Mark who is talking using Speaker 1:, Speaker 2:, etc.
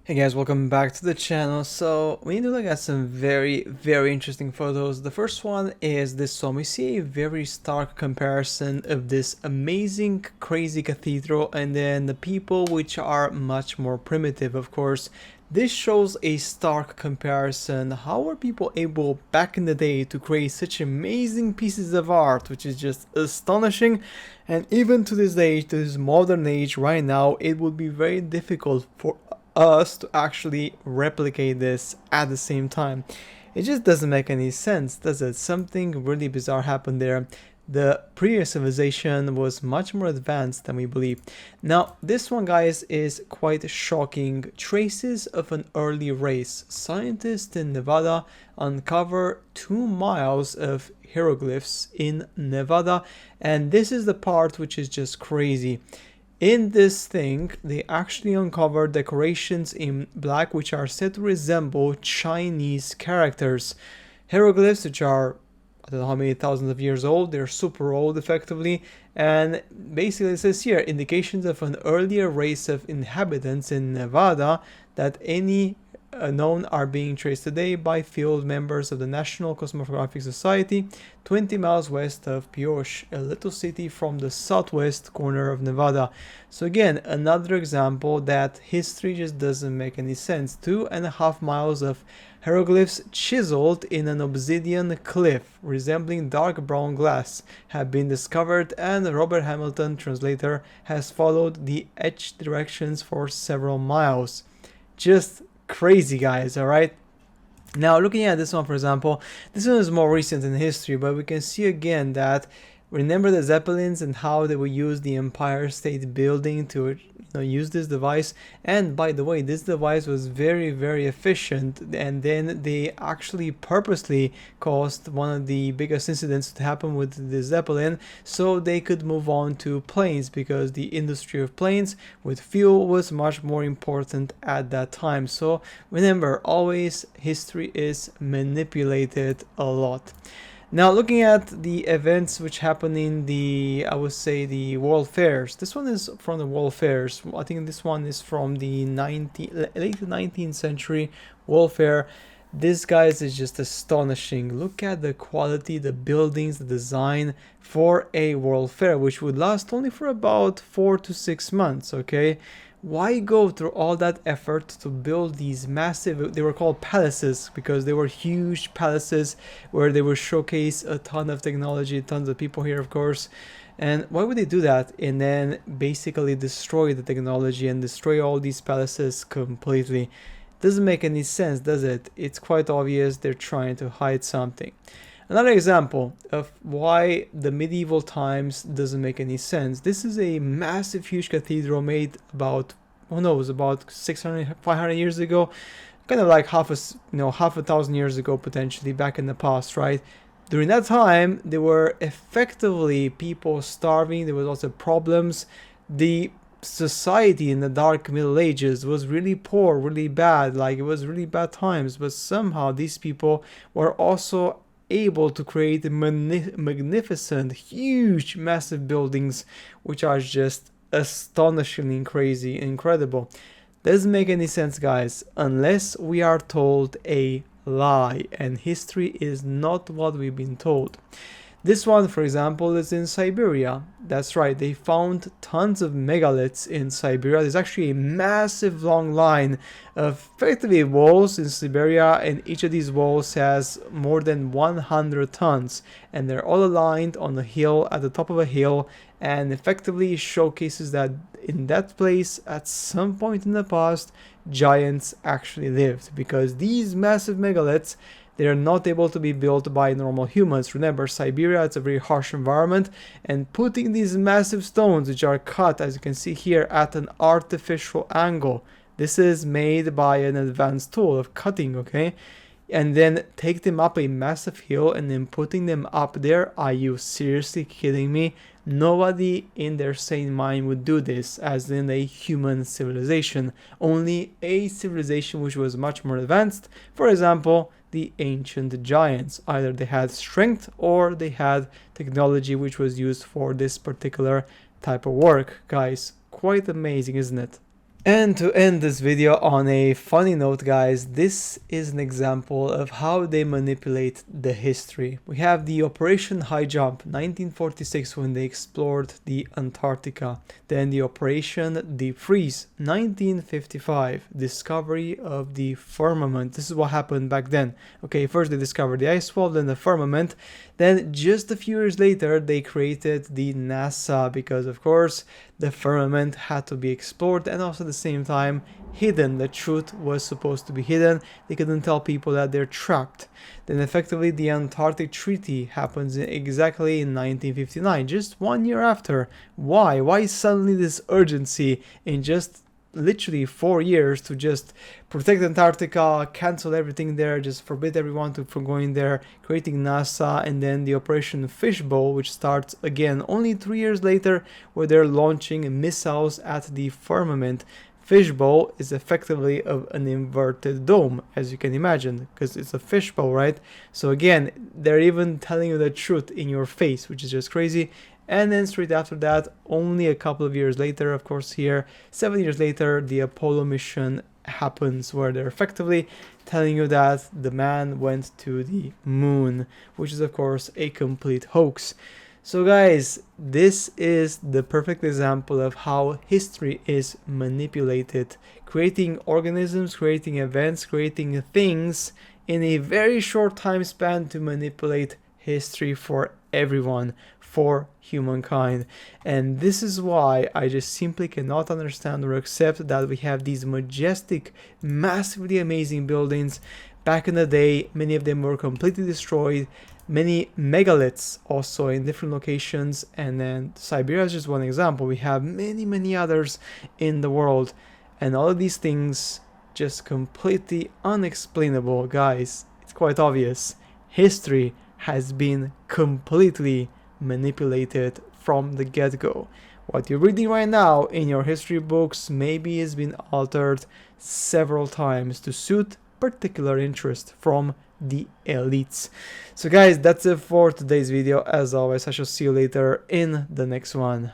Speaker 1: Hey guys, welcome back to the channel. So we need to look at some very interesting photos. The first one is this one. We see a very stark comparison of this amazing crazy cathedral and then the people, which are much more primitive. Of course, this shows a stark comparison. How were people able back in the day to create such amazing pieces of art, which is just astonishing? And even to this day, to this modern age right now, it would be very difficult for us to actually replicate this at the same time. It just doesn't make any sense, does it? Something really bizarre happened there. The previous civilization was much more advanced than we believe. Now, this one, guys, is quite shocking. Traces of an early race. Scientists in Nevada uncover 2 miles of hieroglyphs in Nevada, and this is the part which is just crazy. In this thing, they actually uncovered decorations in black which are said to resemble Chinese characters. Hieroglyphs, which are, I don't know how many thousands of years old, they're super old effectively, and basically it says here, indications of an earlier race of inhabitants in Nevada that any known are being traced today by field members of the National Cosmographic Society, 20 miles west of Pioche, a little city from the southwest corner of Nevada. So again, another example that history just doesn't make any sense. 2.5 miles of hieroglyphs chiseled in an obsidian cliff resembling dark brown glass have been discovered, and Robert Hamilton, translator, has followed the etched directions for several miles. Just crazy, guys. All right, now looking at this one, for example, this one is more recent in history, but we can see again that, remember the Zeppelins and how they would use the Empire State Building to use this device. And by the way, this device was very efficient, and then they actually purposely caused one of the biggest incidents to happen with the Zeppelin so they could move on to planes, because the industry of planes with fuel was much more important at that time. So remember, always history is manipulated a lot. Now, looking at the events which happen in the, I would say, the world fairs. This one is from the world fairs. I think this one is from the late 19th century world fair. This, guys, is just astonishing. Look at the quality, the buildings, the design for a world fair, which would last only for about 4 to 6 months, okay? Why go through all that effort to build these massive, they were called palaces because they were huge palaces where they would showcase a ton of technology, tons of people here, of course. And why would they do that and then basically destroy the technology and destroy all these palaces completely? Doesn't make any sense, does it? It's quite obvious they're trying to hide something. Another example of why the medieval times doesn't make any sense. This is a massive, huge cathedral made about, who knows, about 600, 500 years ago, kind of like half a thousand years ago, potentially back in the past, right? During that time, there were effectively people starving. There was also problems. The society in the dark Middle Ages was really poor, really bad. Like, it was really bad times. But somehow these people were also able to create magnificent, huge, massive buildings, which are just astonishingly crazy, incredible. Doesn't make any sense, guys, unless we are told a lie, and history is not what we've been told. This one, for example, is in Siberia. That's right, they found tons of megaliths in Siberia. There's actually a massive long line of effectively walls in Siberia, and each of these walls has more than 100 tons, and they're all aligned on a hill, at the top of a hill, and effectively showcases that in that place at some point in the past giants actually lived, because these massive megaliths, they are not able to be built by normal humans. Remember, Siberia, it's a very harsh environment, and putting these massive stones, which are cut, as you can see here, at an artificial angle. This is made by an advanced tool of cutting, okay? And then take them up a massive hill and then putting them up there. Are you seriously kidding me? Nobody in their sane mind would do this as in a human civilization. Only a civilization which was much more advanced. For example, the ancient giants. Either they had strength or they had technology which was used for this particular type of work. Guys, quite amazing, isn't it? And to end this video on a funny note, guys, this is an example of how they manipulate the history. We have the Operation High Jump, 1946, when they explored the Antarctica. Then the Operation Deep Freeze, 1955, discovery of the firmament. This is what happened back then. Okay, first they discovered the ice wall, then the firmament. Then just a few years later, they created the NASA because, of course, the firmament had to be explored and also at the same time hidden. The truth was supposed to be hidden. They couldn't tell people that they're trapped. Then effectively the Antarctic Treaty happens exactly in 1959, just 1 year after. Why? Why suddenly this urgency in just literally 4 years to just protect Antarctica, cancel everything there, just forbid everyone from going there, creating NASA, and then the Operation Fishbowl, which starts again only 3 years later, where they're launching missiles at the firmament. Fishbowl is effectively an inverted dome, as you can imagine, because it's a fishbowl, right? So again, they're even telling you the truth in your face, which is just crazy. And then straight after that, only a couple of years later, of course here, 7 years later, the Apollo mission happens, where they're effectively telling you that the man went to the moon, which is of course a complete hoax. So guys, this is the perfect example of how history is manipulated, creating organisms, creating events, creating things in a very short time span to manipulate history for everyone, for humankind. And this is why I just simply cannot understand or accept that we have these majestic, massively amazing buildings. Back in the day, many of them were completely destroyed. Many megaliths also in different locations, and then Siberia is just one example. We have many others in the world, and all of these things just completely unexplainable. Guys, it's quite obvious. History has been completely manipulated from the get-go. What you're reading right now in your history books maybe has been altered several times to suit particular interest from the elites. So guys, that's it for today's video. As always, I shall see you later in the next one.